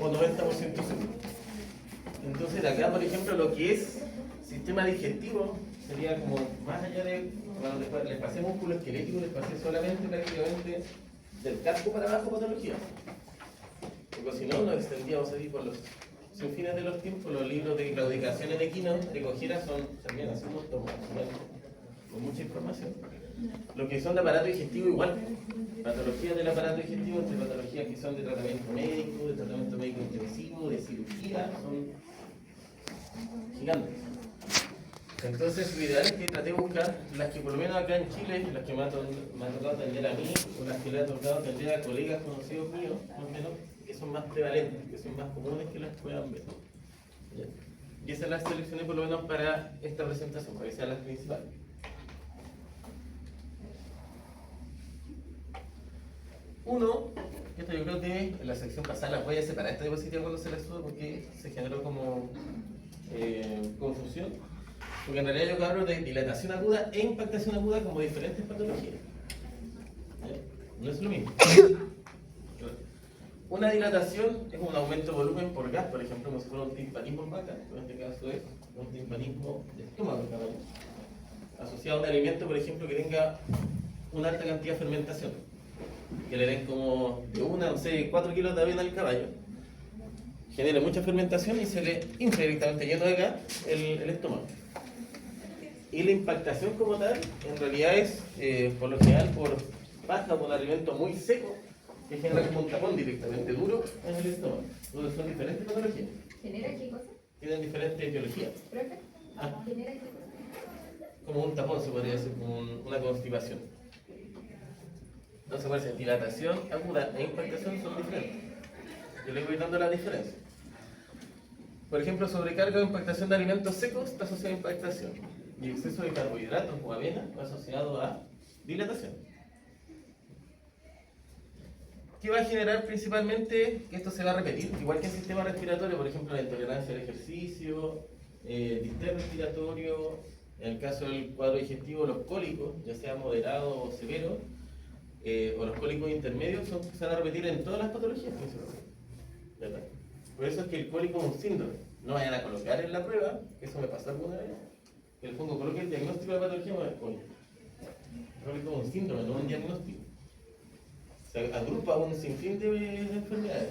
o 90% seguro. Entonces, de acá, por ejemplo, lo que es sistema digestivo sería como más allá de cuando les pasé músculo esquelético, les pasé solamente prácticamente del casco para abajo patología. Porque si no, nos extendíamos ahí por los sin fines de los tiempos. Los libros de claudicaciones de Quino, de Cojera, son también así un montón, con mucha información. Lo que son de aparato digestivo, igual. Patologías del aparato digestivo, entre patologías que son de tratamiento médico intensivo, de cirugía, son gigantes. Entonces, lo ideal es que traté de buscar las que por lo menos acá en Chile, las que me ha tocado atender a mí, o las que le ha tocado atender a colegas conocidos míos, más o menos, que son más prevalentes, que son más comunes que las puedan ver. Y esas las seleccioné por lo menos para esta presentación, para que sean las principales. Uno, esto yo creo que en la sección pasada las voy a separar esta diapositiva cuando se la suba porque se generó como confusión. Porque en realidad yo hablo de dilatación aguda e impactación aguda como diferentes patologías. No es lo mismo. Una dilatación es un aumento de volumen por gas, por ejemplo, como si fuera un timpanismo en vaca, en este caso es un timpanismo de estómago en caballo, asociado a un alimento, por ejemplo, que tenga una alta cantidad de fermentación, que le den como de 4 kilos de avena al caballo, genera mucha fermentación y se le infla directamente lleno de gas el estómago. Y la impactación como tal, en realidad es, por lo general, por paja o por un alimento muy seco, que genera como un tapón directamente duro en el estómago. Entonces son diferentes patologías. ¿Genera qué cosa? Tienen diferentes biologías. ¿Profe? Ah, ¿Genera qué cosa? como un tapón se podría decir, como una constipación. Entonces, parece dilatación aguda e impactación son diferentes. Yo le voy dando la diferencia. Por ejemplo, sobrecarga o impactación de alimentos secos está asociado a impactación. Y exceso de carbohidratos o avena va asociado a dilatación. ¿Qué va a generar principalmente? Que esto se va a repetir, igual que el sistema respiratorio, por ejemplo, la intolerancia al ejercicio, distrés respiratorio, en el caso del cuadro digestivo, los cólicos, ya sea moderados o severos, o los cólicos intermedios, se van a repetir en todas las patologías, ¿verdad? Por eso es que el cólico es un síndrome. No vayan a colocar en la prueba, que eso me pasó alguna vez, que el fondo coloque el diagnóstico de la patología con el cólico. El cólico es un síndrome, no un diagnóstico. Se agrupa un sinfín de enfermedades.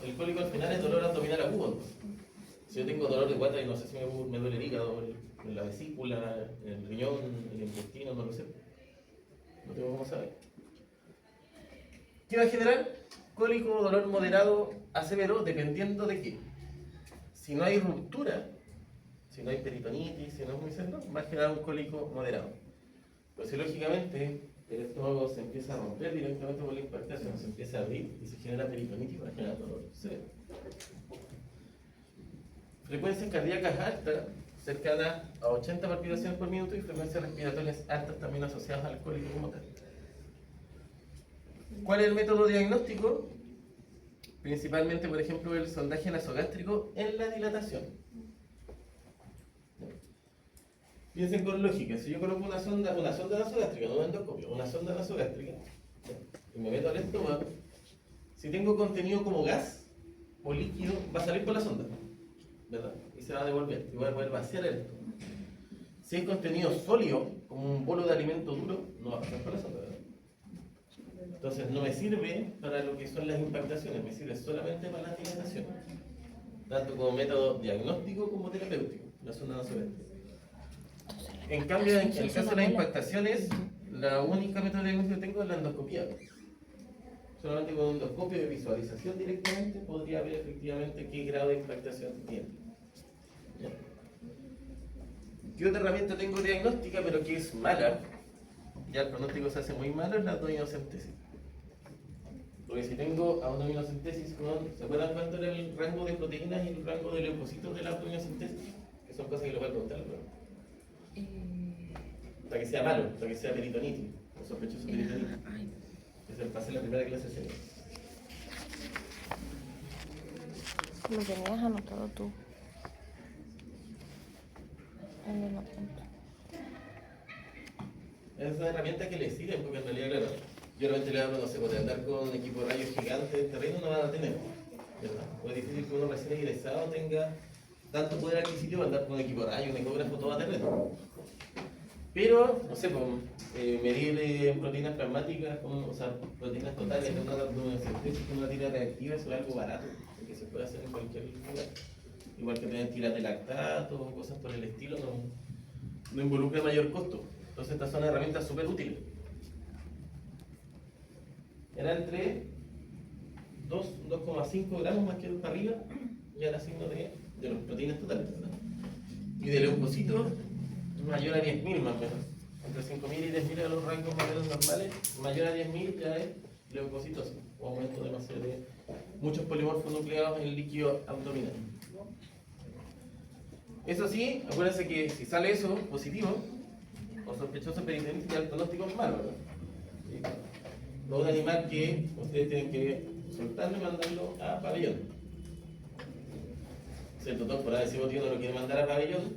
El cólico al final es dolor abdominal agudo. Si yo tengo dolor de guata y no sé si me duele el hígado, en la vesícula, en el riñón, en el intestino, no lo sé. No tengo cómo saber. ¿Qué va a generar? Cólico o dolor moderado a severo, dependiendo de qué. Si no hay ruptura, si no hay peritonitis, si no es muy seco, va a generar un cólico moderado. Pues lógicamente el estómago se empieza a romper directamente por la impactación, se empieza a abrir y se genera peritonitis, va a generar dolor severo. Frecuencias cardíacas altas, cercanas a 80 palpitaciones por minuto, y frecuencias respiratorias altas también asociadas al cólico como tal. ¿Cuál es el método diagnóstico? Principalmente, por ejemplo, el sondaje nasogástrico en la dilatación. Piensen con lógica, si yo coloco una sonda nasogástrica, no un endoscopio, una sonda nasogástrica, y me meto al estómago, si tengo contenido como gas o líquido, va a salir por la sonda, ¿verdad? Y se va a devolver, y voy a poder vaciar el estómago. Si hay contenido sólido, como un bolo de alimento duro, no va a pasar por la sonda, ¿verdad? Entonces no me sirve para lo que son las impactaciones, me sirve solamente para la dilatación, tanto como método diagnóstico como terapéutico, la sonda nasogástrica. En cambio, en el caso de las impactaciones, la única método de diagnóstico que tengo es la endoscopía. Solamente con un endoscopio de visualización directamente podría ver efectivamente qué grado de impactación tiene. ¿Qué otra herramienta tengo diagnóstica, pero que es mala? Ya el pronóstico se hace muy malo, es la abdominocentesis. Porque si tengo abdominocentesis ¿se acuerdan cuánto era el rango de proteínas y el rango de leucocitos de la abdominocentesis? Que son cosas que lo voy a contar, ¿no? Hasta que sea malo, hasta que sea peritonitis, o sospechoso peritonitis. Que se pase la primera clase de serio. Lo tenías anotado tú. En el apunte. Es una herramienta que les sirve, porque en realidad, claro, yo realmente le hablo, no sé, por andar con equipo de rayos gigantes de terreno no van a tener. ¿verdad? O es difícil que uno recién egresado tenga tanto poder adquisitivo para andar con un equipo de radio, un ecógrafo, todo a terreno. Pero, no sé, medir proteínas plasmáticas, o sea, proteínas totales de una sintesis con una tira reactiva, eso es algo barato, que se puede hacer en cualquier lugar. Igual que tener tiras de lactato o cosas por el estilo, no involucra mayor costo. Entonces, estas son herramientas súper útiles. Era entre 2,5 gramos más que para arriba, ya era signo de las proteínas totales, ¿verdad? Y de leucocitos, mayor a 10.000 más o menos. Entre 5.000 y 10.000 de los rangos más o menos normales, mayor a 10.000 ya es leucocitosis, o aumento demasiado de muchos polimorfos nucleados en el líquido abdominal. Eso sí, acuérdense que si sale eso positivo o sospechoso peritonitis, ya el pronóstico es malo, ¿verdad? ¿Sí? No es un animal que ustedes tienen que soltarlo y mandarlo a pabellón. Si el doctor por ese motivo no lo quiere mandar a pabellón,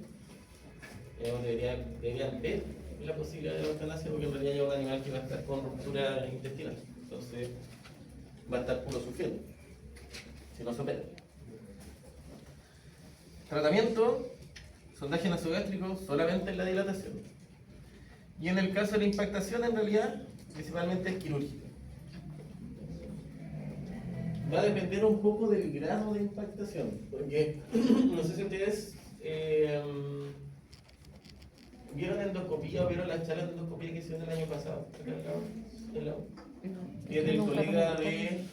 deberían ver la posibilidad de la eutanasia, porque en realidad ya es un animal que va a estar con ruptura intestinal, entonces va a estar puro sufriendo si no se opera. Tratamiento: sondaje nasogástrico solamente en la dilatación, y en el caso de la impactación, en realidad principalmente es quirúrgica. Va a depender un poco del grado de impactación, porque no sé si ustedes vieron endoscopía o vieron las charlas de endoscopía que hicieron el año pasado, en la U. Que es del colega de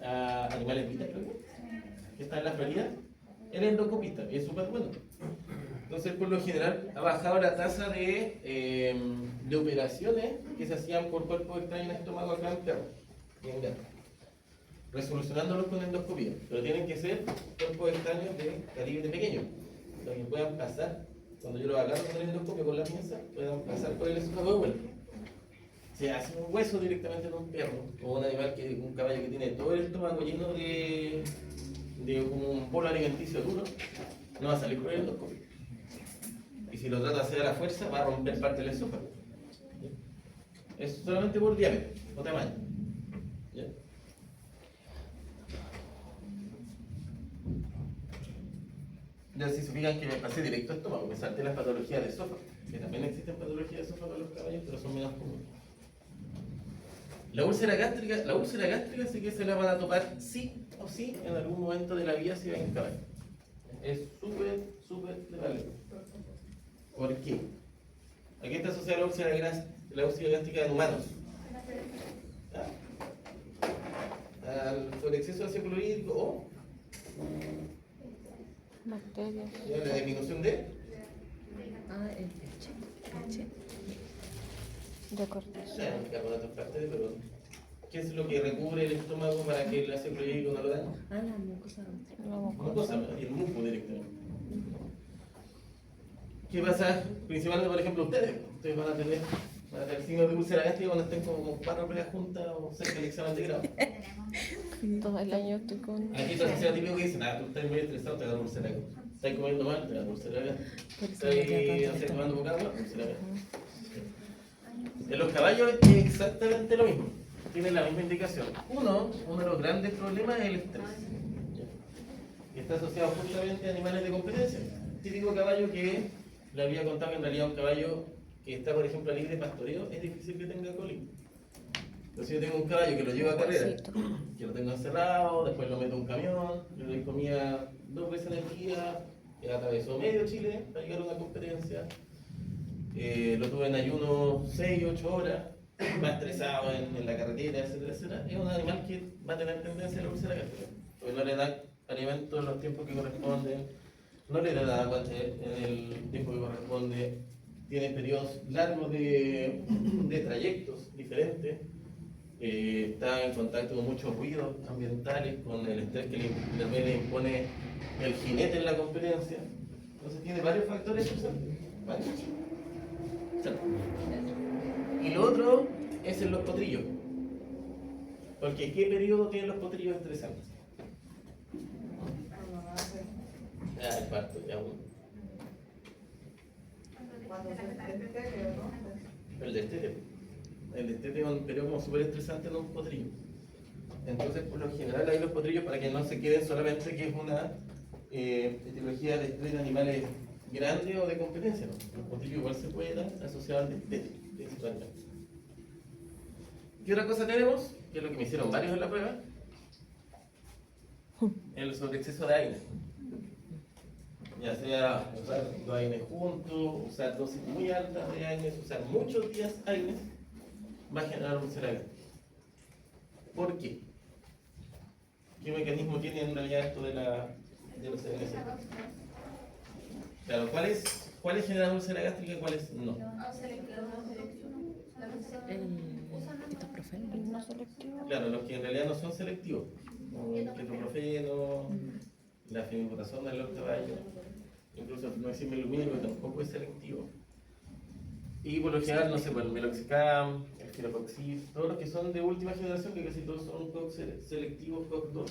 Animales Vita, creo que está en la Florida. Él es endoscopista y es súper bueno. Entonces, por lo general, ha bajado la tasa de operaciones que se hacían por cuerpos extraños en estómago acá en perros y en gatos, resolucionándolos con endoscopía. Pero tienen que ser cuerpos extraños de calibre pequeño, los que puedan pasar, cuando yo los agarro con el endoscopio con la pinza, puedan pasar por el esófago de vuelta. Se hace un hueso directamente en un perro, o un animal, un caballo que tiene todo el estómago lleno de como un bolo alimenticio duro, no va a salir por el endoscopio. Y si lo trata de hacer a la fuerza, va a romper parte del esófago. Es solamente por diámetro o tamaño. ¿Ya? Ya si se fijan que me pasé directo a estómago, me salté las patologías de esófago, que también existen patologías de esófago en los caballos, pero son menos comunes. La úlcera gástrica sí que se la van a topar sí o sí en algún momento de la vida si ven caballo. Es súper letal. ¿Por qué? Aquí está asociada la úlcera gástrica en humanos. Por exceso de ácido clorhídrico o Bacterias. la disminución de el leche. De cortisol. carbonatos fractales, pero ¿qué es lo que recubre el estómago para que el ácido clorhídrico no lo dañe? La mucosa. La Mucosa, mucosa. y el muco directamente. ¿Qué pasa? Principalmente, por ejemplo, ustedes van a tener signos de úlcera gástrica cuando estén como con 4 peleas juntas o cerca del examen de grado. Todo el año estoy con. Aquí está el típico que dicen, tú estás muy estresado, te da úlcera gástrica. Estás comiendo mal, te da úlcera gástrica. Estás tomando poca agua, úlcera gástrica. En los caballos es exactamente lo mismo, tienen la misma indicación. Uno de los grandes problemas es el estrés, y está asociado justamente a animales de competencia. Típico caballo que le había contado que en realidad un caballo que está, por ejemplo, a libre pastoreo, es difícil que tenga cólico. Entonces yo tengo un caballo que lo llevo a carrera, que lo tengo encerrado, después lo meto en un camión, le doy comida 2 veces al día, que atravesó medio Chile para llegar a una competencia. Lo tuve en ayuno 6-8 horas, va estresado en la carretera, etcétera. Es un animal que va a tener tendencia a la úlcera gástrica, porque no le da alimento en los tiempos que corresponden, no le da agua en el tiempo que corresponde, tiene periodos largos de trayectos diferentes, está en contacto con muchos ruidos ambientales, con el estrés que le impone el jinete en la competencia. Entonces tiene varios factores estresantes. Y lo otro es en los potrillos. Porque ¿qué periodo tienen los potrillos estresantes? El parto, ya uno. El destete. El destete es un periodo como súper estresante en un potrillo. Entonces, por lo general, ahí los potrillos, para que no se queden solamente que es una etiología de estrés de animales grandes o de competencia, ¿no? Los potrillos igual se pueden asociar al de estos animales. ¿Qué otra cosa tenemos? Que es lo que me hicieron varios en la prueba. El sobreexceso de AINES. Ya sea usar dos AINES juntos, usar dosis muy altas de AINES, usar muchos días AINES, va a generar úlcera gástrica. ¿Por qué? ¿Qué mecanismo tiene en realidad esto de los CNS? Claro, ¿cuáles generan úlcera gástrica y cuáles no? El ketoprofeno. El no selectivo. Claro, los que en realidad no son selectivos, como el ketoprofeno, la fenilbutazona, el octavallo, incluso no es lumínico, que tampoco es selectivo. Y por lo general, no sé, pues el meloxicam, el filocoxib, todos los que son de última generación, que casi todos son COX selectivos, COX-2,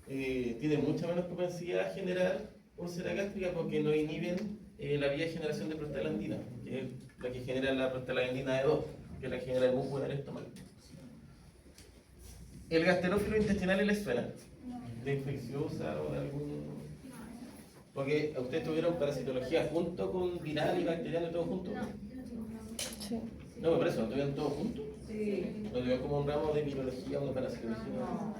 tienen mucha menos propensidad a generar úlcera gástrica porque no inhiben la vía de generación de prostaglandina, que es la que genera la prostaglandina E2, que es la que genera el muco en el estómago. ¿El gasterófilo intestinal les suena? ¿De infecciosa o de algún...? Porque ustedes tuvieron parasitología junto con viral y bacteriano y todo junto. Sí. No, por eso, ¿no tuvieron todo junto? Sí. ¿No tuvieron como un ramo de virología o de parasitología? No.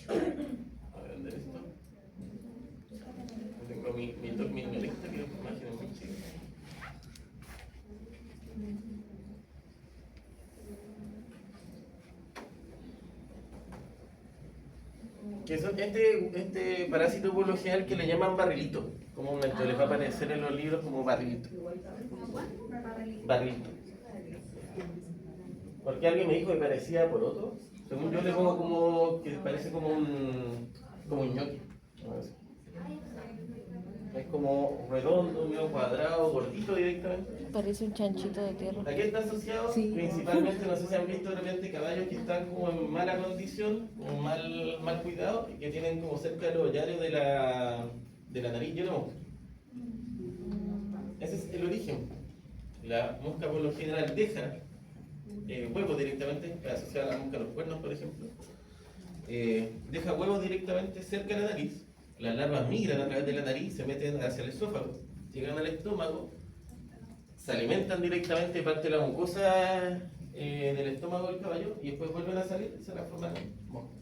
A ver, ¿dónde esto? Tengo mi lista que imagino muy chido. Que son este parásito por lo general que le llaman barrilito, como les va a aparecer en los libros como barrilito. Barrilito. Porque alguien me dijo que parecía poroto. Según yo le pongo como que parece como un ñoqui. Es como redondo, medio cuadrado, gordito directamente. Parece un chanchito de tierra. ¿A qué está asociado? Sí. Principalmente, no sé si han visto de repente caballos que están como en mala condición, como mal cuidado, y que tienen como cerca de los hollarios de la nariz lleno de mosca. Ese es el origen. La mosca por lo general deja huevos directamente, asociada a la mosca a los cuernos, por ejemplo. Deja huevos directamente cerca de la nariz. Las larvas migran a través de la nariz, se meten hacia el esófago, llegan al estómago, se alimentan directamente parte de la mucosa del estómago del caballo y después vuelven a salir y se transforman en moscas.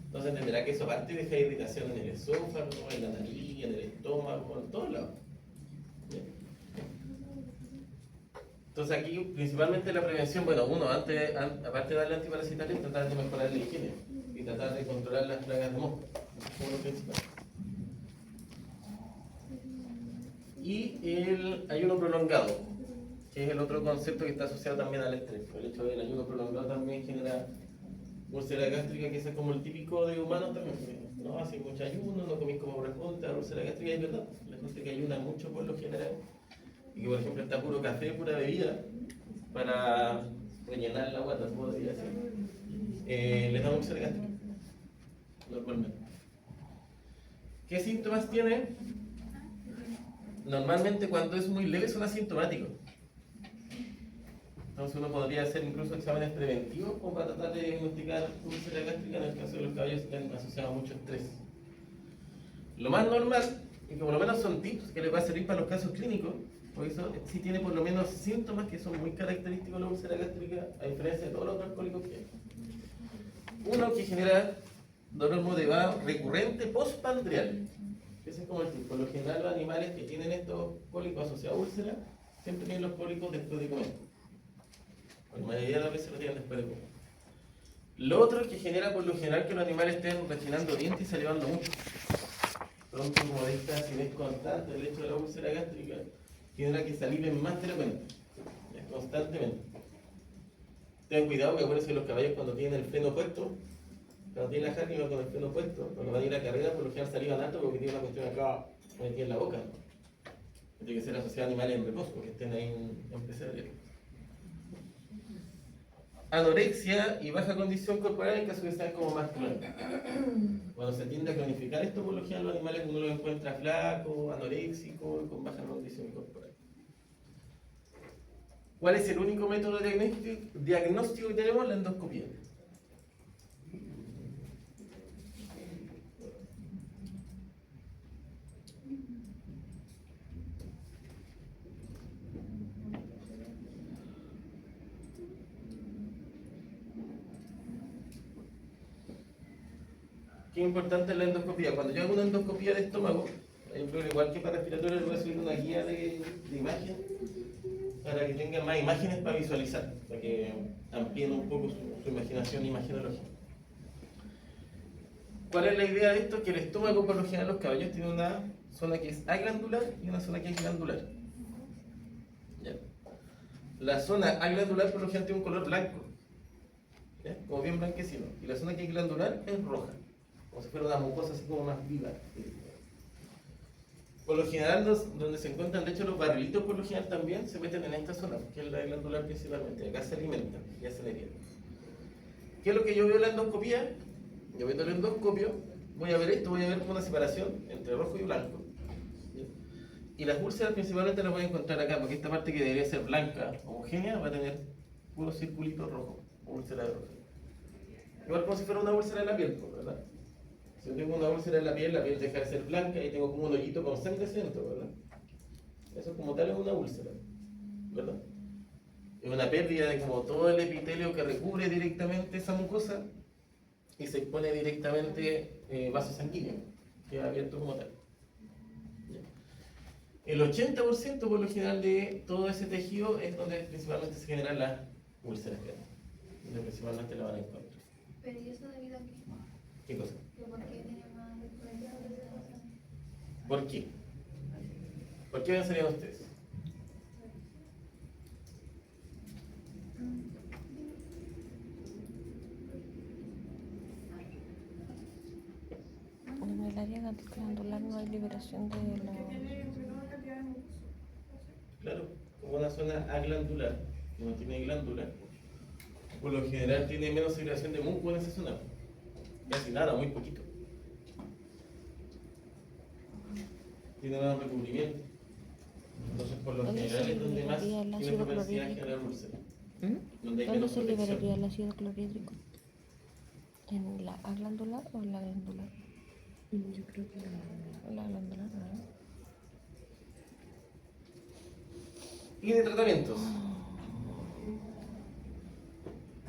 Entonces entenderá que eso aparte deja irritación en el esófago, en la nariz, en el estómago, en todos lados. ¿Bien? Entonces aquí principalmente la prevención, bueno, uno aparte de darle antiparasitario, tratar de mejorar la higiene y tratar de controlar las plagas de mosca, como lo principal. Y el ayuno prolongado, que es el otro concepto que está asociado también al estrés. El hecho del ayuno prolongado también genera úlcera gástrica, que es como el típico de humanos también. No hace mucho ayuno, no comís como corresponde, la úlcera gástrica es verdad. La gente que ayuna mucho por lo general, y que por ejemplo está puro café, pura bebida, para rellenar la guata, podría decir, les da úlcera gástrica, normalmente. ¿Qué síntomas tiene? Normalmente cuando es muy leve son asintomáticos. Entonces uno podría hacer incluso exámenes preventivos como para tratar de diagnosticar úlcera gástrica en el caso de los caballos que han asociado a mucho estrés. Lo más normal, y que por lo menos son tips que les va a servir para los casos clínicos, porque eso sí tiene por lo menos síntomas que son muy característicos de la úlcera gástrica, a diferencia de todos los otros alcohólicos que hay. Uno que genera dolor moderado recurrente postpandrial. Ese es como el tipo. Por lo general los animales que tienen estos cólicos asociados a úlcera siempre tienen los cólicos después de comer. La mayoría de las veces lo tienen después de comer. Lo otro es que genera por lo general que los animales estén rechinando dientes y salivando mucho. Pronto, como de esta acidez constante, el hecho de la úlcera gástrica genera que saliven más de repente, constantemente. Tengan cuidado que acuérdense que los caballos cuando tienen el freno puesto, cuando tienen la járnica con el freno puesto, cuando van a ir a carrera, por lo general salivan alto porque tienen una cuestión acá metida en la boca. Tiene que ser asociado a animales en reposo, que estén ahí en pesebre. anorexia y baja condición corporal en caso que sean como más crónicos. Cuando se tiende a cronificar esto, por lo general los animales uno los encuentra flacos, anoréxicos y con baja condición corporal. ¿Cuál es el único método diagnóstico que tenemos? La endoscopia. Qué importante es la endoscopia. Cuando yo hago una endoscopia de estómago, igual que para respiratorio, le voy a subir una guía de imagen para que tengan más imágenes para visualizar, para que amplíen un poco su imaginación imagenológica. ¿Cuál es la idea de esto? Que el estómago, por lo general, los caballos tienen una zona que es aglandular y una zona que es glandular. ¿Ya? La zona aglandular, por lo general, tiene un color blanco, ¿ya? Como bien blanquecino, y la zona que es glandular es roja, como si fuera una mucosa así como más viva. Por lo general, donde se encuentran, de hecho, los barrilitos, por lo general también se meten en esta zona, que es la glandular principalmente. Acá se alimentan y hacen herida. ¿Qué es lo que yo veo en la endoscopia? Yo viendo el endoscopio, voy a ver esto, voy a ver como una separación entre rojo y blanco. Y las úlceras principalmente las voy a encontrar acá, porque esta parte que debería ser blanca, homogénea, va a tener puros circulitos rojos, úlcera roja. Igual como si fuera una úlcera en la piel, ¿verdad? Si yo tengo una úlcera en la piel deja de ser blanca y tengo como un hoyito con sangre dentro, ¿verdad? Eso como tal es una úlcera, ¿verdad? Es una pérdida de como todo el epitelio que recubre directamente esa mucosa y se expone directamente vaso sanguíneo, queda abierto como tal. El 80% por lo general de todo ese tejido es donde principalmente se generan las úlceras grandes, donde principalmente la van a encontrar. Pero ¿y eso debido a qué? ¿Qué cosa? ¿Por qué tiene más recurrencia de úlceras? ¿Por qué? ¿Por qué pensarían ustedes? En el área glandular no hay liberación de la... Claro, como una zona aglandular, que no tiene glándula, por lo general tiene menos segregación de muco en esa zona. Casi nada, muy poquito. Tiene menos recubrimiento. Entonces, por lo general es donde más tiene propensidad a generar úlceras. Donde hay ¿Dónde menos se protección. liberaría el ácido clorhídrico? ¿En la aglandular o en la glandular? Yo creo que la... En la glandular, ¿no? Y de tratamientos.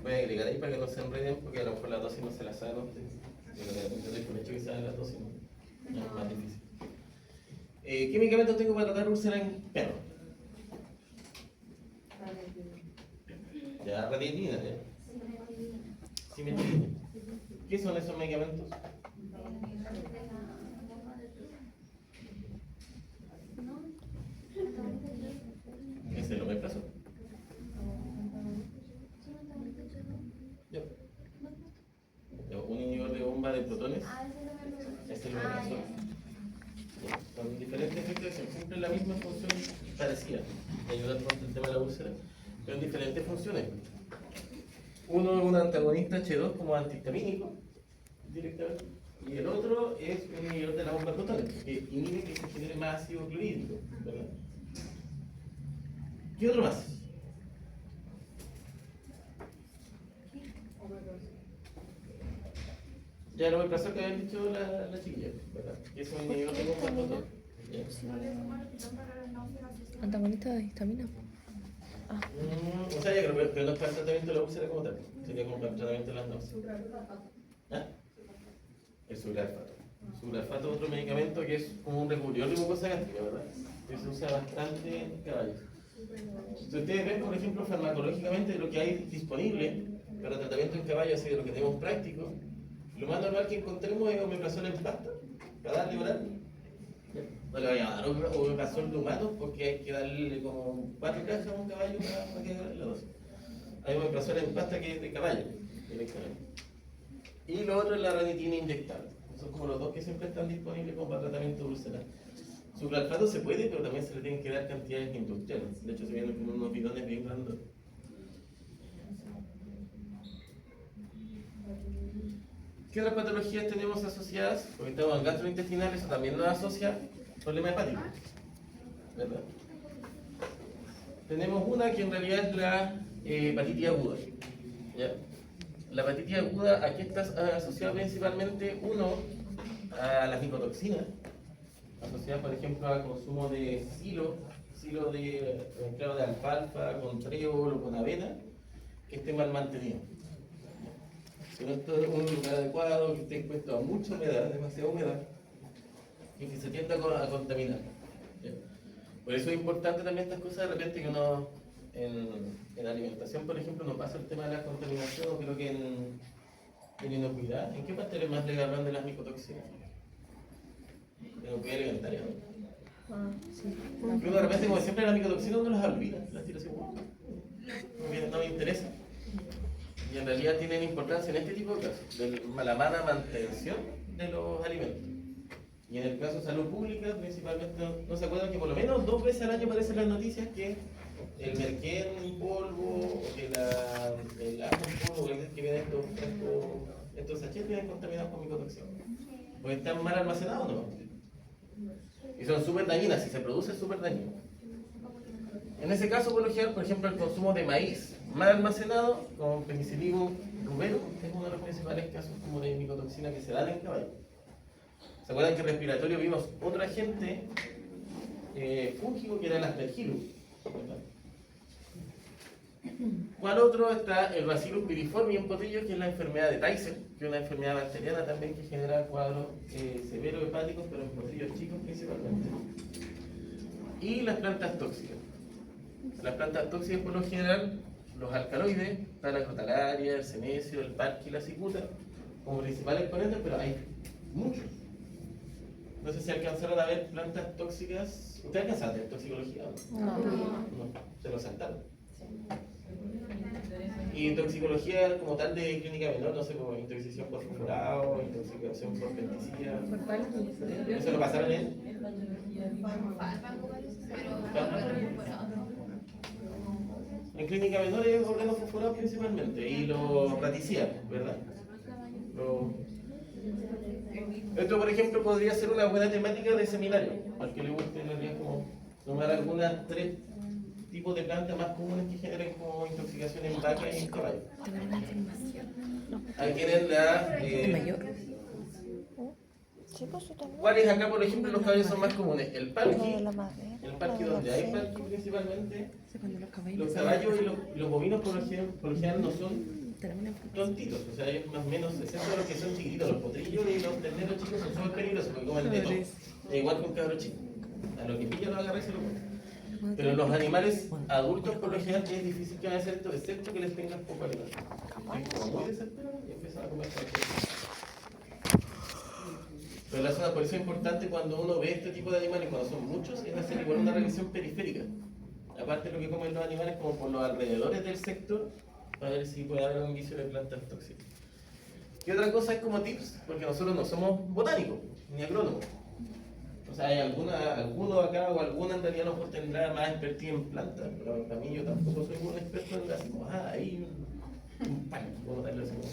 Voy a agregar ahí para que no se enreden, porque a lo mejor la dosis no se la saben ustedes. Yo doy por hecho que saben las dosis, no es más difícil. ¿Qué medicamentos tengo para tratar úlceras en perros? Ya, ranitidina, ¿eh? Cimetidina. ¿Qué son esos medicamentos? ¿Es el omeprazol? Un inhibidor de bomba de protones es el omeprazol. Con diferentes efectos, siempre la misma función parecida, de ayudar con el tema de la úlcera, pero en diferentes funciones. Uno es un antagonista H2 como antihistamínico, directamente, y el otro es un inhibidor de la bomba de protones, que inhibe que se genere más ácido clorhídrico, ¿verdad? ¿Qué otro más? Ya lo omeprazol que habían dicho la chiquilla, ¿verdad? Que es un inhibidor de bomba de protones. Antagonista de histamina. O sea, ya creo que no es para el tratamiento de la úlcera como tal, sería como para el tratamiento de las náuseas. ¿Ah? El subralfato. El subralfato es otro medicamento que es como un recubridor de mucosa gástrica, ¿verdad? Que se usa bastante en caballos. Si ustedes ven, por ejemplo, farmacológicamente lo que hay disponible para tratamiento en caballos, así de lo que tenemos práctico, lo más normal que encontremos es omeprazol en pasta, para darle oral. No le vaya a dar omeprazol de humanos porque hay que darle como 4 cajas a un caballo para que haga la dosis. Hay omeprazol en pasta que es de caballo, directamente. Y lo otro es la ranitidina inyectable. Son como los dos que siempre están disponibles como para tratamiento de úlceras. Subralfato se puede, pero también se le tienen que dar cantidades industriales. De hecho, se vienen como unos bidones bien grandes. ¿Qué otras patologías tenemos asociadas? Porque estamos en gastrointestinal, eso también nos asocia problema hepático, ¿verdad? Tenemos una que en realidad es la hepatitis aguda, ¿ya? La hepatitis aguda, aquí está asociada principalmente, uno, a las micotoxinas, asociadas por ejemplo al consumo de silo de mezclado de alfalfa, con trébol o con avena, que esté mal mantenido. Si no está en un lugar adecuado, que esté expuesto a mucha humedad, demasiada humedad, y que se tienda a contaminar. ¿Ya? Por eso es importante también estas cosas, de repente que uno en alimentación, por ejemplo, no pasa el tema de la contaminación, o creo que en inocuidad. ¿En qué parte más le hablan de las micotoxinas? En inocuidad alimentaria, ¿no? Porque uno de repente, como siempre, la micotoxina uno las olvida, las tira así, no me interesa. Y en realidad tienen importancia en este tipo de casos, de la mala mantención de los alimentos. Y en el caso de salud pública, principalmente, no se acuerdan que por lo menos 2 veces al año aparecen las noticias que el merquén en polvo, o que el ajo en polvo, que vienen estos sachets vienen contaminados con micotoxina. Porque están mal almacenados, ¿no? Y son súper dañinas, si se produce es súper dañino. En ese caso, por lo general, por ejemplo, el consumo de maíz mal almacenado, con Penicillium rubero, es uno de los principales casos como de micotoxina que se dan en caballo. ¿Se acuerdan que en respiratorio vimos otro agente fúngico que era el Aspergillus? ¿Verdad? ¿Cuál otro? Está el Bacillus piriforme en potrillos, que es la enfermedad de Tyson, que es una enfermedad bacteriana también que genera cuadros severos hepáticos, pero en potrillos chicos principalmente. Y las plantas tóxicas. Las plantas tóxicas, por lo general, los alcaloides, está la crotalaria, el senecio, el parque y la cicuta, como principales exponentes, pero hay muchos. No sé si alcanzaron a ver plantas tóxicas. ¿Ustedes alcanzaron a ver toxicología? No. No, se lo saltaron. Y toxicología como tal de clínica menor, no sé, como intoxicación por fosforado, intoxicación por pesticida. ¿Eso lo pasaron en? En clínica menor es órganos fosforados principalmente, y los raticidas, ¿verdad? Esto, por ejemplo, podría ser una buena temática de seminario, al que le guste en realidad como tomar algunas 3 tipos de plantas más comunes que generen como intoxicación en vaca y en caballo. Ahí tienen la... Sí, pues yo también. ¿Cuáles acá, por ejemplo, los caballos son más comunes? El Lo parqui, de la madera, el parqui lo de donde los hay parqui cercos. principalmente. Los Los caballos y los bovinos por lo general no son tontitos, o sea, ellos más o menos, excepto los que son chiquititos, los potrillos y los terneros chicos son súper peligrosos porque comen de todo. Igual que un cabro chico. A lo que pilla lo agarra y se lo come. Pero los animales adultos por lo general es difícil que vayan a hacer esto, excepto que les tengan poco alimento. Es como muy desesperado y empiezan a comer cualquier cosa. Pero la zona, por eso es importante cuando uno ve este tipo de animales, cuando son muchos, es hacer igual una revisión periférica. Aparte de lo que comen los animales, como por los alrededores del sector, para ver si puede haber un indicio de plantas tóxicas. Y otra cosa es como tips, porque nosotros no somos botánicos, ni agrónomos. O sea, hay alguno acá o alguna en realidad a lo mejor tendrá más expertise en plantas, pero para mí yo tampoco soy un experto en así como, hay un pan, como darle así como.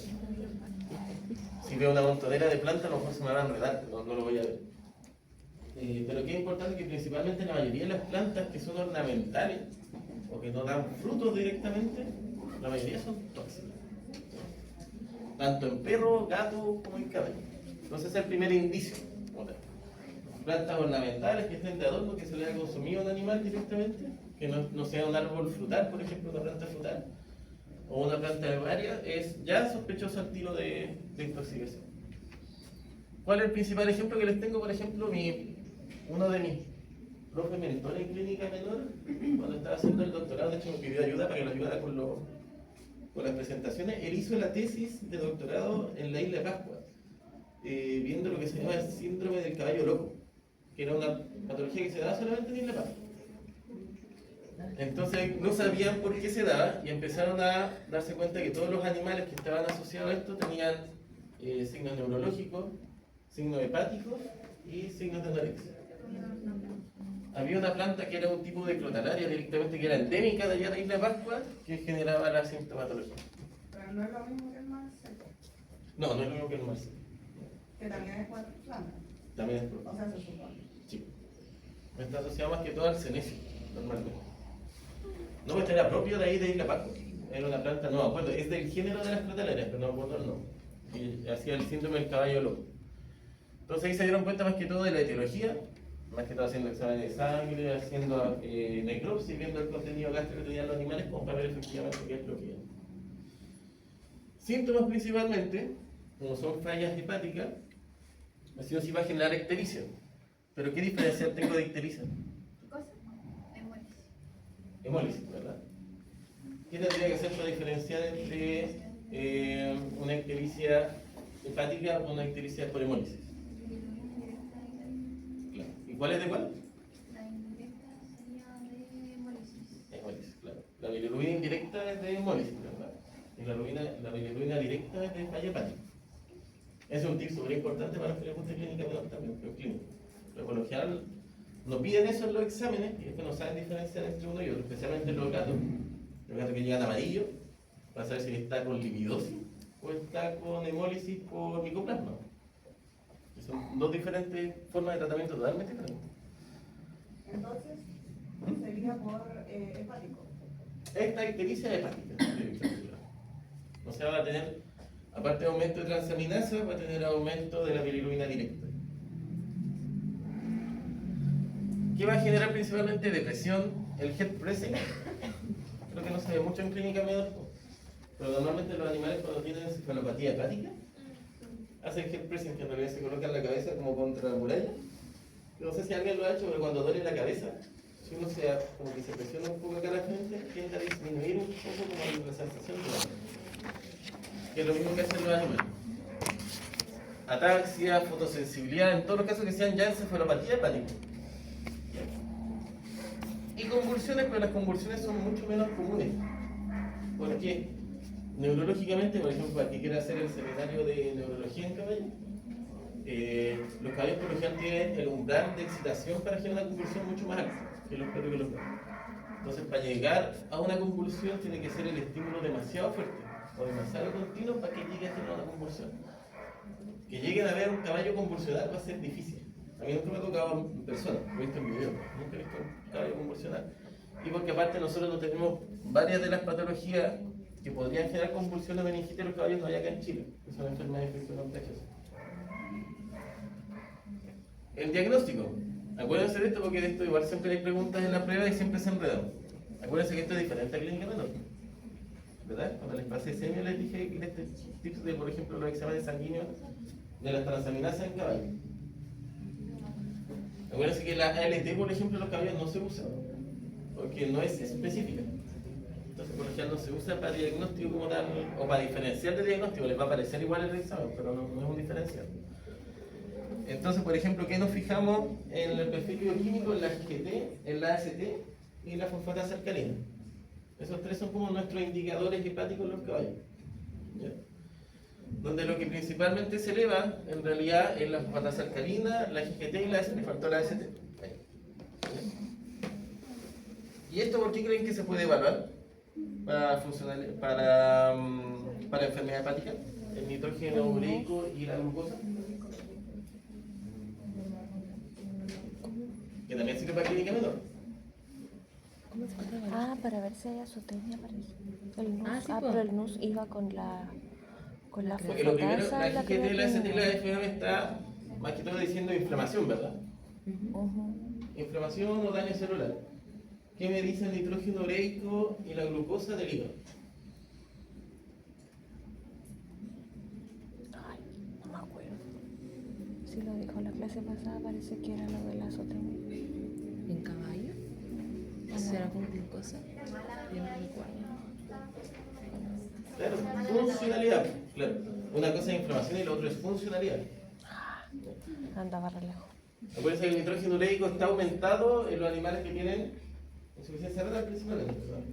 Si veo una montonera de plantas, a lo mejor se me va a enredar, no lo voy a ver. Pero que es importante que principalmente la mayoría de las plantas que son ornamentales o que no dan frutos directamente, la mayoría son tóxicas. Tanto en perro, gato como en caballo. Entonces ese es el primer indicio. Plantas ornamentales que estén de adorno, que se le haya consumido a un animal directamente, que no sea un árbol frutal, por ejemplo, una planta frutal, o una planta herbaria, es ya sospechoso al tiro de intoxicación. ¿Cuál es el principal ejemplo que les tengo? Por ejemplo, uno de mis profes mentores en clínica menor, cuando estaba haciendo el doctorado, de hecho me pidió ayuda para que lo ayudara con las presentaciones. Él hizo la tesis de doctorado en la isla de Pascua, viendo lo que se llama el síndrome del caballo loco, que era una patología que se daba solamente en Isla Pascua. Entonces no sabían por qué se daba y empezaron a darse cuenta que todos los animales que estaban asociados a esto tenían signos neurológicos, signos hepáticos y signos de anorexia. Había una planta que era un tipo de crotalaria directamente, que era endémica de allá de Isla Pascua, que generaba la sintomatología. Pero no es lo mismo que el más seco. No, no es lo mismo que el marzo. Que también es por planta. También es por... O sea, se supone. Sí. Está asociado más que todo al cenecio, normalmente. No, este era propio de ahí de Isla Pascua. Era una planta, no me acuerdo, es del género de las frutaleras, pero no me acuerdo el nombre. Y hacía el síndrome del caballo loco. Entonces ahí se dieron cuenta más que todo de la etiología, más que todo haciendo exámenes de sangre, haciendo necropsia y viendo el contenido gástrico que tenían los animales como para ver efectivamente qué es lo que es. Síntomas principalmente, como son fallas hepáticas, así nos iba a generar ictericia. ¿Pero qué diferencial tengo de ictericia? ¿Qué cosa? Hemólisis. Hemólisis, ¿verdad? ¿Qué tendría que hacer para diferenciar entre una ictericia hepática o una ictericia por hemólisis? Claro. ¿Y cuál es de cuál? La indirecta sería de hemólisis. Hemólisis, claro. La bilirrubina indirecta es de hemólisis, ¿verdad? Y la bilirrubina directa es de falla hepática. Es un tip súper importante para los que les guste clínica, pero también, pero clínica. Pero por lo general nos piden eso en los exámenes y es que no saben diferenciar entre uno y otro, especialmente los gatos que llegan amarillos, para saber si está con lipidosis o está con hemólisis por micoplasma. Que son dos diferentes formas de tratamiento totalmente diferentes. Entonces, sería por hepático. Esta ictericia hepática. O sea, va a tener, aparte de aumento de transaminasa, va a tener aumento de la bilirrubina directa. ¿Qué va a generar principalmente? Depresión, el head pressing. Creo que no se ve mucho en clínica menor, pero normalmente los animales cuando tienen encefalopatía hepática hacen head pressing, que en realidad se colocan la cabeza como contra la muralla. No sé si alguien lo ha hecho, pero cuando duele la cabeza, si uno como que se presiona un poco acá la frente, tiende a disminuir un poco como la sensación de dolor. Que es lo mismo que hacen los animales. Ataxia, fotosensibilidad, en todos los casos que sean ya encefalopatía hepática. Y convulsiones, pero las convulsiones son mucho menos comunes. ¿Por qué? Neurológicamente, por ejemplo, para el que quiera hacer el seminario de neurología en caballo, los caballos por lo general tienen el umbral de excitación para generar una convulsión mucho más alto que los perros y los gatos. Entonces, para llegar a una convulsión tiene que ser el estímulo demasiado fuerte o demasiado continuo para que llegue a generar una convulsión. Que lleguen a ver un caballo convulsionar va a ser difícil. A mí nunca me ha tocado en persona, lo he visto en video, nunca he visto un caballo convulsionar. Y porque aparte nosotros no tenemos varias de las patologías que podrían generar convulsiones meningitis en los caballos no hay acá en Chile, que son enfermedades de infección contagiosa. El diagnóstico. Acuérdense de esto porque de esto igual siempre hay preguntas en la prueba y siempre se enredan. Acuérdense que esto es diferente a clínica menor. ¿Verdad? Cuando les pasé semio les dije que este tips de, por ejemplo, los exámenes sanguíneos de las transaminasas en caballo. Acuérdense que la ALT, por ejemplo, en los caballos no se usa, porque no es específica. Entonces, por lo general, no se usa para diagnóstico como tal, o para diferenciar de diagnóstico, les va a parecer igual el examen, pero no es un diferencial. Entonces, por ejemplo, ¿qué nos fijamos en el perfil bioquímico, en la GT, en la AST y la fosfatasa alcalina? Esos tres son como nuestros indicadores hepáticos en los caballos. ¿Ya? Donde lo que principalmente se eleva, en realidad, es la fosfatasa alcalina, la GGT y la AST. Me faltó la AST. ¿Y esto por qué creen que se puede evaluar para enfermedad hepática? El nitrógeno ureico y la glucosa. Que también sirve para clínica menor. ¿Cómo se puede evaluar? Para ver si hay azotemia, parece. El NUS, sí, pero el NUS iba con la Porque lo primero, fosfatasa y la la GGT, la AST y la creatinina. FAM está más que todo diciendo inflamación, ¿verdad? Ujú. Inflamación o daño celular. ¿Qué me dice el nitrógeno ureico y la glucosa del hígado? Ay, no me acuerdo. Si lo dijo la clase pasada, parece que era lo de la azotemia. ¿En caballo? ¿Será con glucosa? Yo no recuerdo. Claro, funcionalidad. Claro. Una cosa es inflamación y la otra es funcionalidad. Andaba re lejos. Acuérdense que el nitrógeno ureico está aumentado en los animales que tienen insuficiencia renal principalmente, ¿verdad?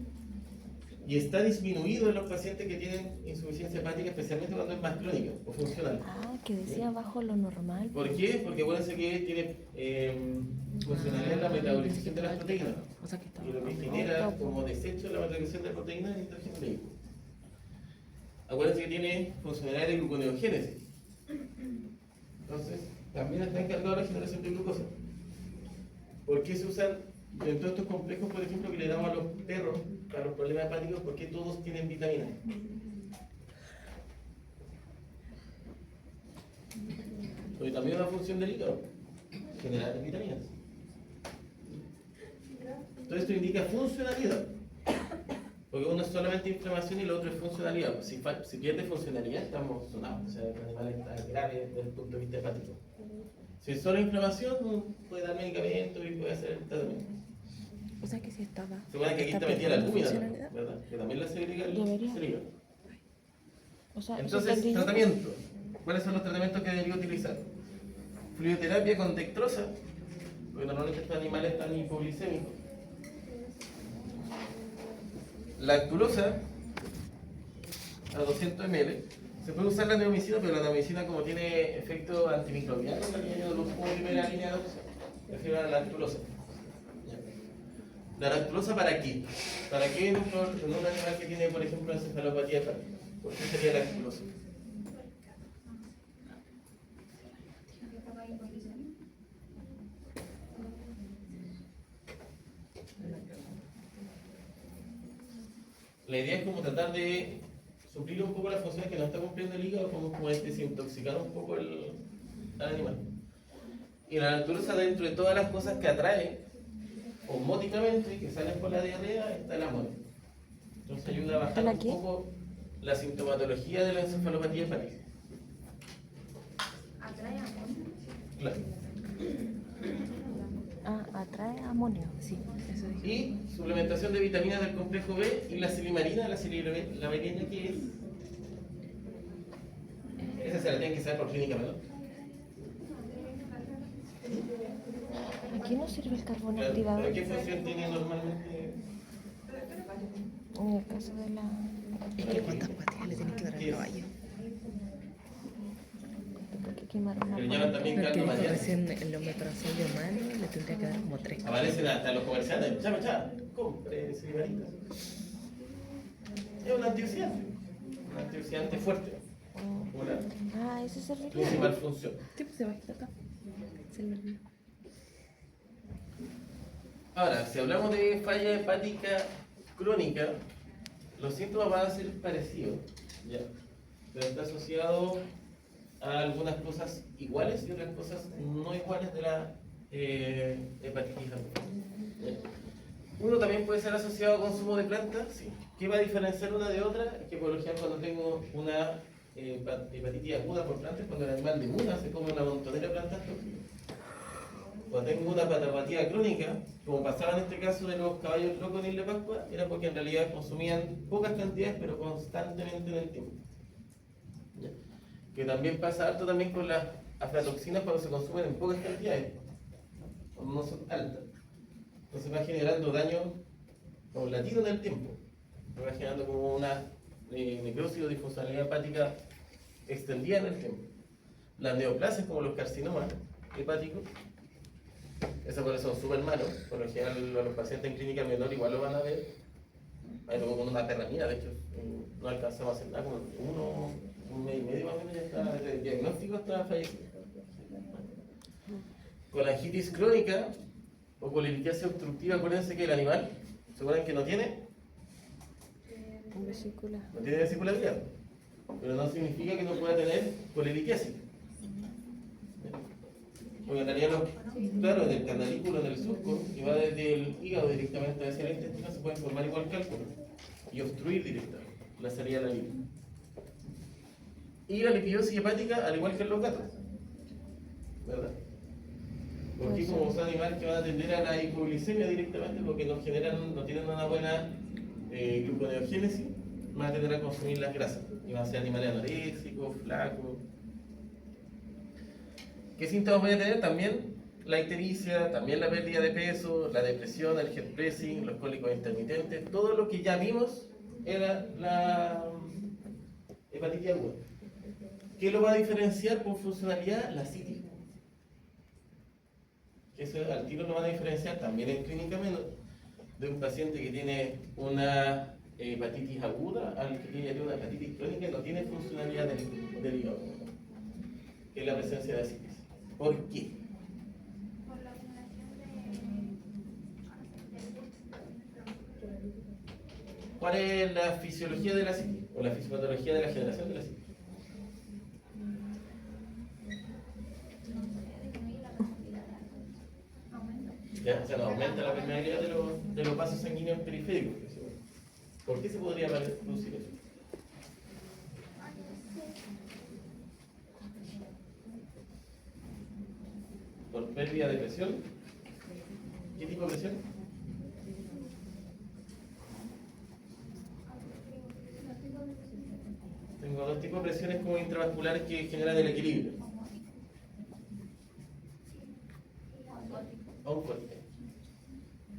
Y está disminuido en los pacientes que tienen insuficiencia hepática, especialmente cuando es más crónica o funcional. Que decía bajo lo normal. ¿Por qué? Porque acuérdense que tiene funcionalidad en la metabolización de las proteínas. O sea que está. Y lo que genera como desecho la metabolización de proteínas es nitrógeno ureico. acuérdense que tiene funcionalidad de gluconeogénesis. Entonces, también está encargado de la generación de glucosa. ¿Por qué se usan en todos estos complejos, por ejemplo, que le damos a los perros para los problemas hepáticos? ¿Por qué todos tienen vitaminas? Porque también es una función del hígado, generar vitaminas. Entonces esto indica funcionalidad. Porque uno es solamente inflamación y lo otro es funcionalidad. Si pierde funcionalidad, estamos sonados. O sea, el animal está grave desde el punto de vista hepático. Si es solo inflamación, puede dar medicamentos y puede hacer el tratamiento. O sea que si estaba. Se supone que aquí está metida la albúmina, ¿verdad? Que también la segrega el Debería. cerebro. O sea, eso Entonces, tendría- tratamiento. ¿Cuáles son los tratamientos que debería utilizar? Fluidoterapia con dextrosa, porque normalmente estos animales están hipoglicémicos. Lactulosa a 200 ml. Se puede usar la neomicina, pero la neomicina, como tiene efecto antimicrobiano, la línea de los como primera línea de opción. Prefiero la lactulosa. ¿La lactulosa para qué? ¿Para qué en un animal que tiene, por ejemplo, encefalopatía hepática? ¿Por qué sería lactulosa? La idea es como tratar de suplir un poco las funciones que no está cumpliendo el hígado, como desintoxicar un poco al animal. Y la lactulosa, dentro de todas las cosas que atrae osmóticamente, que salen por la diarrea, está el amonio. Entonces ayuda a bajar ¿La un qué? poco la sintomatología de la encefalopatía hepática. Atrae amonio. Claro. Ah, atrae amonio. Sí, eso dije. Y suplementación de vitaminas del complejo B y la silimarina, la silimarina, ¿qué es? Esa se la tienen que saber por clínica, ¿no? Aquí no sirve el carbón Claro, activado. ¿pero qué función tiene normalmente? En el caso de la... Es que cuántas pastillas le tienes que dar al caballo. Porque quemaron una Que le llaman también Porque caldo dijo mañana. recién el omeprazol humano le tendría que dar como 3. Aparecen hasta los comerciantes, chapa, compre silimarina. Es un antioxidante fuerte. Una Ah, ese serviría. principal función. Sí, pues se va a quitar acá. Se le olvidó. Ahora, si hablamos de falla hepática crónica, los síntomas van a ser parecidos, ¿ya? Pero está asociado a algunas cosas iguales y otras cosas no iguales de la hepatitis aguda. ¿Ya? Uno también puede ser asociado a consumo de plantas, sí. ¿Qué va a diferenciar una de otra? Es que, por ejemplo, cuando tengo una hepatitis aguda por plantas, cuando el animal de una se come una montonera de plantas tóxicas. Cuando tengo una patopatía crónica, como pasaba en este caso de los caballos locos en Isla Pascua, era porque en realidad consumían pocas cantidades, pero constantemente en el tiempo. ¿Ya? Que también pasa harto también con las aflatoxinas cuando se consumen en pocas cantidades, cuando no son altas. Entonces va generando daño paulatino en el tiempo. Va generando como una necrosis o disfuncionalidad hepática extendida en el tiempo. Las neoplasias, como los carcinomas hepáticos, esos por eso son súper malos. Por lo general, a los pacientes en clínica menor igual lo van a ver. Ahí tocó con una perra mía, de hecho, no alcanzamos a hacer nada, como un mes y medio más o menos ya está, desde el diagnóstico está fallecido. Colangitis crónica o colelitiasis obstructiva, acuérdense que el animal, ¿se acuerdan que no tiene? Con vesícula. No tiene vesícula biliar, pero no significa que no pueda tener colelitiasis. Porque en realidad, claro, en el canalículo, en el surco, que va desde el hígado directamente hacia el intestino, se pueden formar igual cálculos y obstruir directamente la salida de la lipo. Y la lipidosis hepática, al igual que en los gatos, ¿verdad? Porque como son animales que van a tender a la hipoglicemia directamente, porque no tienen una buena gluconeogénesis, van a tender a consumir las grasas y van a ser animales anoréxicos, flacos. ¿Qué síntomas voy a tener? También la ictericia, también la pérdida de peso, la depresión, el head pressing, los cólicos intermitentes, todo lo que ya vimos era la hepatitis aguda. ¿Qué lo va a diferenciar por funcionalidad? La citis. Eso al tiro lo van a diferenciar también en clínica menor de un paciente que tiene una hepatitis aguda al que tiene una hepatitis crónica y no tiene funcionalidad del hígado, que es la presencia de asitis. ¿Por qué? Por la acumulación de ¿Cuál es la fisiología de la asitis? O la fisiopatología de la generación de la asitis. Ya, o sea, no aumenta la permeabilidad de los vasos sanguíneos periféricos. ¿Por qué se podría producir eso? ¿Por pérdida de presión? ¿Qué tipo de presión? Tengo dos tipos de presiones como intravasculares que generan el equilibrio. Oncótica.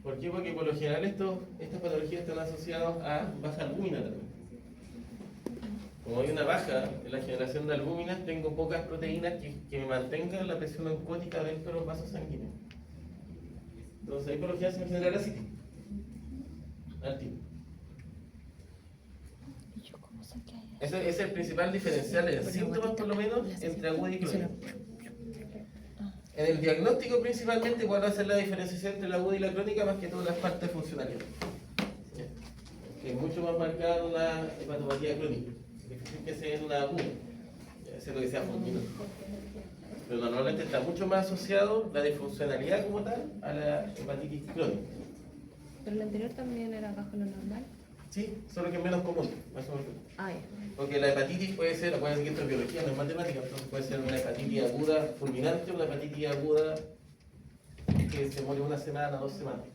¿Por qué? Porque por lo general estas patologías están asociadas a baja albúmina también. Como hay una baja en la generación de albúminas, tengo pocas proteínas que me mantengan la presión oncótica dentro de los vasos sanguíneos. Entonces ahí por lo general se me genera la asitis. Al tiro. ¿Y yo cómo sé que hay eso? Ese es el principal diferencial en síntomas, por lo menos, entre aguda y crónica. En el diagnóstico, principalmente, ¿cuál va a ser la diferenciación entre la aguda y la crónica? Más que todas las partes funcionales. Que es mucho más marcada en una hepatopatía crónica. Difícil que sea en una aguda. Ese es lo que sea fulminante. Pero normalmente está mucho más asociado la disfuncionalidad como tal a la hepatitis crónica. Pero el anterior también era bajo lo normal. Sí, solo que es menos común. Más o menos. Ah, ya. Porque la hepatitis puede ser, acuérdense que esto es biología, no es matemática, entonces puede ser una hepatitis aguda fulminante, una hepatitis aguda que se muere una semana, 2 semanas.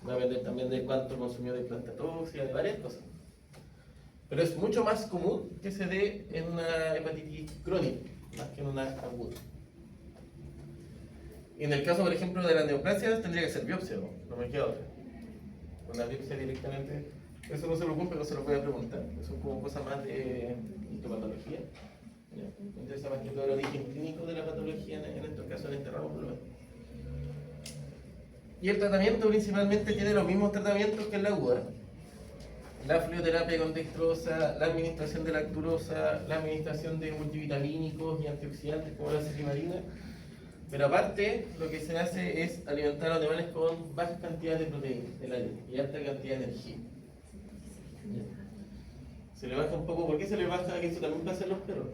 Va a depender también de cuánto consumió de planta tóxica, de varias cosas. Pero es mucho más común que se dé en una hepatitis crónica, más que en una aguda. Y en el caso, por ejemplo, de las neoplasias, tendría que ser biopsia, no me queda otra. Una biopsia directamente. Eso no se preocupe, no se lo voy a preguntar. Eso es como cosa más de histopatología. Me interesa más que todo el origen clínico de la patología, en estos casos, en este ramo, por lo menos. Y el tratamiento principalmente tiene los mismos tratamientos que en la aguda. La fluidoterapia con dextrosa, la administración de lacturosa, la administración de multivitamínicos y antioxidantes como la cetimarina. Pero aparte, lo que se hace es alimentar a los animales con bajas cantidades de proteínas del aire y alta cantidad de energía. Se le baja un poco, ¿por qué se le baja? Que eso también pasa en los perros.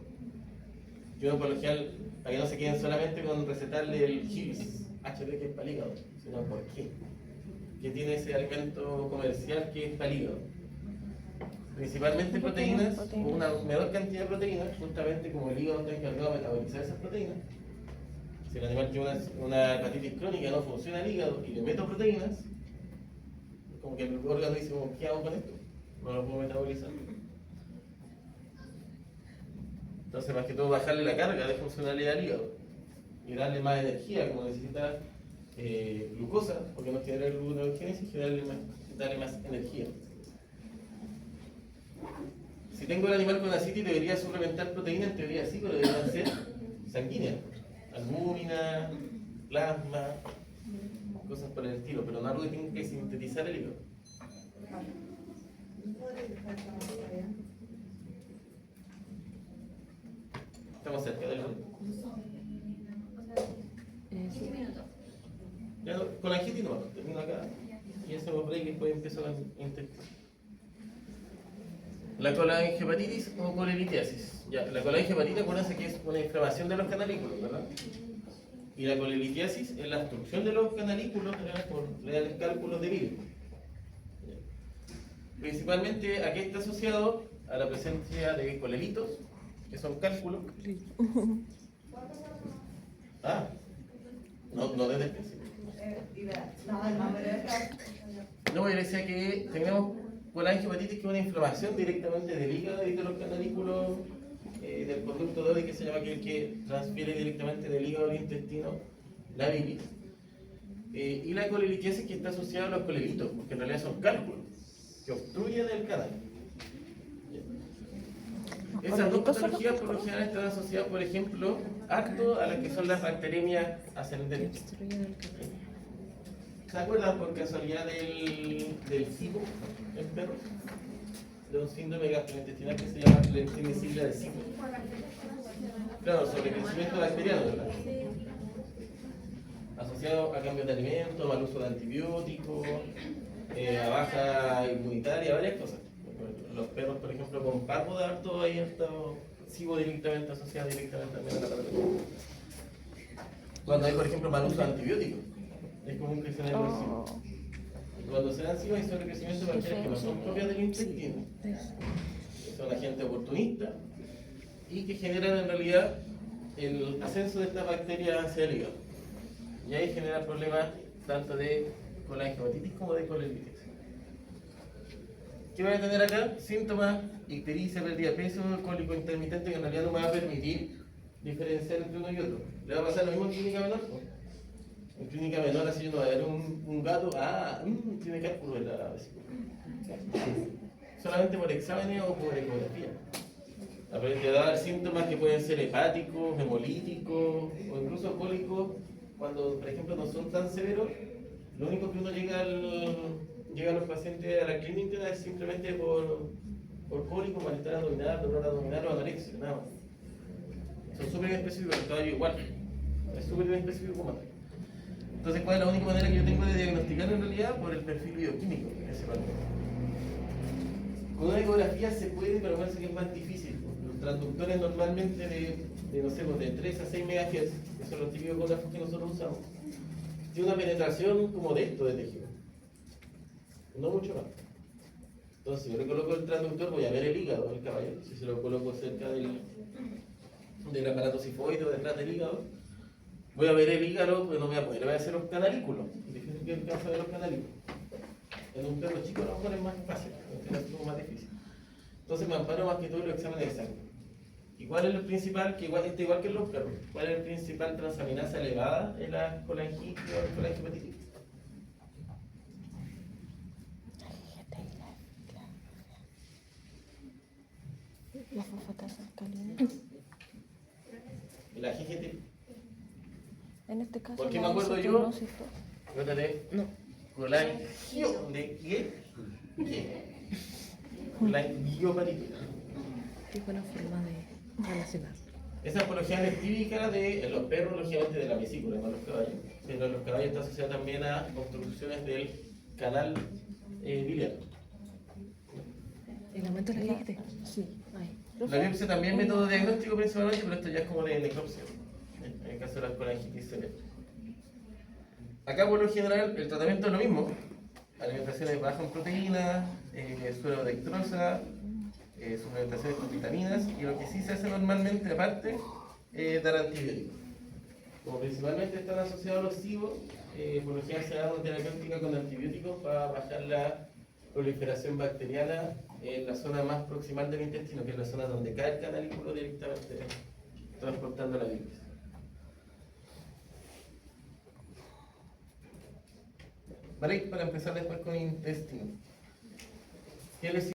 Yo por lo general, para que no se queden solamente con recetarle el Hibis, HD que es para el hígado, sino ¿por qué? ¿Qué tiene ese alimento comercial que es para el hígado? Principalmente proteínas, o una menor cantidad de proteínas, justamente como el hígado está encargado de metabolizar esas proteínas. Si el animal tiene una hepatitis crónica y no funciona el hígado y le meto proteínas, como que el órgano dice, ¿qué hago con esto? No lo puedo metabolizar. Entonces, más que todo, bajarle la carga de funcionalidad al hígado y darle más energía, como necesita glucosa, porque no genera gluconeogénesis, darle más energía. Si tengo el animal con asitis, debería suplementar proteínas, en teoría sí, pero deberían ser sanguíneas. Albúmina, plasma, cosas por el estilo, pero no algo que tenga que sintetizar el hígado. Estamos cerca del gol. Sí. Ya no, con la angitis no, termino acá y hacemos break y después empiezo la intestino. La colangiopatitis o colelitiasis. Ya, la colangiopatitis, acuérdense que es una inflamación de los canalículos, ¿verdad? Y la colelitiasis es la obstrucción de los canalículos por reales cálculos de virus. Principalmente aquí está asociado a la presencia de colelitos, que son cálculos. Ah, no desde el principio. No, yo decía que tenemos colangiopatitis, que es una inflamación directamente del hígado y de los canalículos del conducto DODI, que se llama aquel que transfiere directamente del hígado al intestino la bilis. Y la colelitiasis, que está asociada a los colelitos, porque en realidad son cálculos que obstruyen el canal. Esas dos patologías por lo general están asociadas, por ejemplo, harto a las que son las bacteremias ascendentes. ¿Se acuerdan por casualidad del SIBO en perros? De un síndrome gastrointestinal que se llama la sigla de SIBO. Claro, sobre crecimiento bacteriano, ¿verdad? Asociado a cambios de alimentos, mal uso de antibióticos, a baja inmunitaria, varias cosas. Los perros, por ejemplo, con parvo de harto ahí estado SIBO directamente asociado directamente también a la patología. Cuando hay, por ejemplo, mal uso de antibióticos, es común que se den los SIBO. Cuando se dan SIBO hay sobrecrecimiento de bacterias que no son propias del intestino, que son agentes oportunistas y que generan en realidad el ascenso de estas bacterias hacia el hígado. Y ahí genera problemas tanto de colangiohepatitis como de colelitis. ¿Qué voy a tener acá? Síntomas, ictericia, pérdida de peso, cólico intermitente, que en realidad no me va a permitir diferenciar entre uno y otro. ¿Le va a pasar lo mismo en clínica menor? En clínica menor, así uno va a ver un gato, tiene cálculo en la vesícula. Solamente por exámenes o por ecografía. Te va a dar síntomas que pueden ser hepáticos, hemolíticos o incluso cólicos, cuando por ejemplo no son tan severos. Lo único que uno llega a los pacientes a la clínica es simplemente por cólico, malestar abdominal, dolor abdominal o anorexia, nada más. Son súper específicos, el caballo igual, es súper específico como tal. Entonces, ¿cuál es la única manera que yo tengo de diagnosticar en realidad? Por el perfil bioquímico que se parte. Con una ecografía se puede, pero parece que es más difícil. Los transductores normalmente de no sé, de 3 a 6 MHz, que son los típicos ecógrafos que nosotros usamos, tiene una penetración como de esto de tejido. No mucho más. Entonces, si yo le coloco el transductor, voy a ver el hígado del caballo. Si se lo coloco cerca del aparato sifoide o detrás del hígado, voy a ver el hígado, pero no voy a poder ver los canalículos. Difícil que alcance a ver los canalículos. En un perro chico a lo mejor es más fácil, en este caso es más difícil. Entonces me amparo más que todo los exámenes de sangre. ¿Y cuál es el principal? Que igual que en los perros. ¿Cuál es el principal transaminasa elevada en la colangitis o colangiopatitis? La fosfatasa alcalina. La GGT. En este caso, ¿Por qué la me acuerdo yo? isotonisis. Acuérdate. No. Colangio de qué? Colangiopatitis. Qué buena forma de relacionar. Esa patología es típica de los perros, lógicamente de la vesícula, no los caballos. Pero en los caballos está asociada también a obstrucciones del canal biliar. ¿El aumento de la GGT? Sí. Ay. La biopsia también es método diagnóstico principalmente, pero esto ya es como de necropsia, en el caso de la colangitis severa. Acá por lo general el tratamiento es lo mismo. Alimentaciones bajas en proteínas, suero dextrosa, suplementaciones con vitaminas, y lo que sí se hace normalmente aparte es dar antibióticos. Como principalmente están asociados a los SIBO, por lo general se da una terapéutica con antibióticos para bajar la proliferación bacteriana en la zona más proximal del intestino, que es la zona donde cae el canalículo directamente transportando la bilis. Break para empezar después con intestino. ¿Qué les